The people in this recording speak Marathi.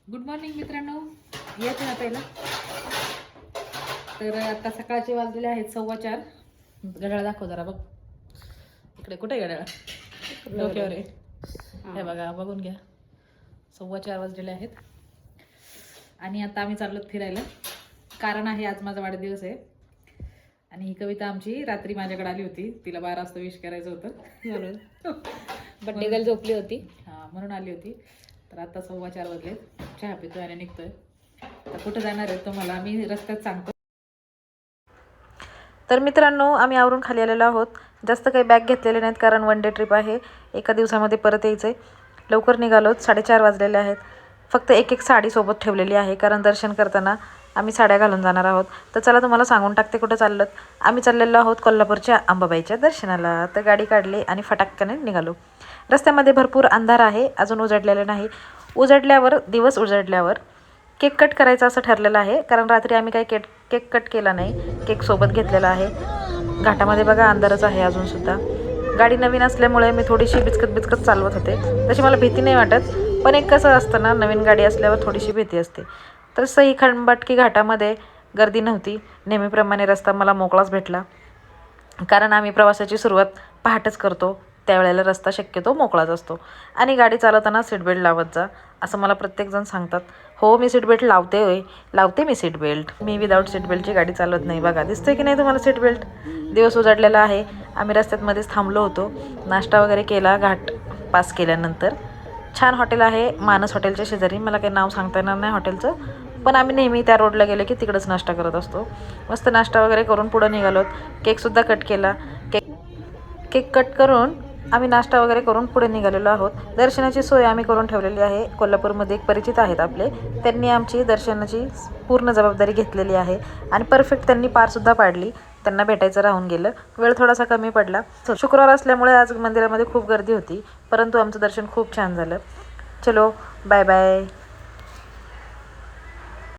गुड मॉर्निंग मित्रांनो, येत ना पहिला. तर आता सकाळचे वाजलेले आहेत 4:15. घड्याळ दाखव जरा बघ इकडे. कुठे घड्याळ? डोक्यावर आहे. हे बघा, बघून घ्या. 4:15 वाजलेले आहेत आणि आता आम्ही चाललो फिरायला. कारण आहे आज माझा वाढदिवस आहे आणि ही कविता आमची रात्री माझ्याकडे आली होती. तिला 12 वाजता विश करायचं होतं म्हणून बड्डे गर्ल झोपली होती. हां, म्हणून आली होती. तर आता 4:15 वाजले. चहा पितोय आणि निघतोय. तर कुठं जाणार आहे तुम्हाला आम्ही रस्त्यात सांगतो. तर मित्रांनो, आम्ही आवरून खाली आलेलो आहोत. जास्त काही बॅग घेतलेले नाहीत कारण वन डे ट्रिप आहे. एका दिवसामध्ये परत यायचं आहे. लवकर निघालोत. 4:30 वाजलेले आहेत. फक्त एक साडी सोबत ठेवलेली आहे कारण दर्शन करताना आम्ही साड्या घालून जाणार आहोत. तर चला तुम्हाला सांगून टाकते कुठं चाललं. आम्ही चाललेलो आहोत कोल्हापूरच्या अंबाबाईच्या दर्शनाला. तर गाडी काढली आणि फटाक्याने निघालो. रस्त्यामध्ये भरपूर अंधार आहे, अजून उजडलेलं नाही. दिवस उजडल्यावर केक कट करायचं असं ठरलेलं आहे कारण रात्री आम्ही काही केक कट केला नाही. केक सोबत घेतलेला आहे. घाटामध्ये बघा अंधारच आहे अजूनसुद्धा. गाडी नवीन असल्यामुळे मी थोडीशी बिचकत चालवत होते. तशी मला भीती नाही वाटत, पण एक कसं असतं ना, नवीन गाडी असल्यावर थोडीशी भीती असते. तर सही खंडबाटकी घाटामध्ये गर्दी नव्हती. नेहमीप्रमाणे रस्ता मला मोकळाच भेटला कारण आम्ही प्रवासाची सुरुवात पहाटेच करतो. त्यावेळेला रस्ता शक्यतो मोकळाच असतो. आणि गाडी चालवताना सीट बेल्ट लावत जा असं मला प्रत्येकजण सांगतात. हो, मी सीट बेल्ट लावते मी सीट बेल्ट. मी विदाऊट सीट बेल्टची गाडी चालवत नाही. बघा, दिसतंय की नाही तुम्हाला सीट बेल्ट. दिवस उजाडलेला आहे. आम्ही रस्त्यात मध्येच थांबलो होतो. नाश्ता वगैरे केला. घाट पास केल्यानंतर छान हॉटेल आहे मानस हॉटेलच्या शेजारी. मला काही नाव सांगता येणार नाही हॉटेलचं, पण आम्ही नेहमी त्या रोडला गेलो की तिकडंच नाश्ता करत असतो. मस्त नाश्ता वगैरे करून पुढं निघालोत. केकसुद्धा कट केला. केक कट करून आम्ही नाश्ता वगैरे करून पुढे निघालेलो आहोत. दर्शनाची सोय आम्ही करून ठेवलेली आहे. कोल्हापूरमध्ये एक परिचित आहेत आपले, त्यांनी आमची दर्शनाची पूर्ण जबाबदारी घेतलेली आहे आणि परफेक्ट त्यांनी पारसुद्धा पाडली. त्यांना भेटायचं राहून गेलं. वेळ थोडासा कमी पडला. शुक्रवार असल्यामुळे आज मंदिरामध्ये खूप गर्दी होती, परंतु आमचं दर्शन खूप छान झालं. चलो, बाय बाय.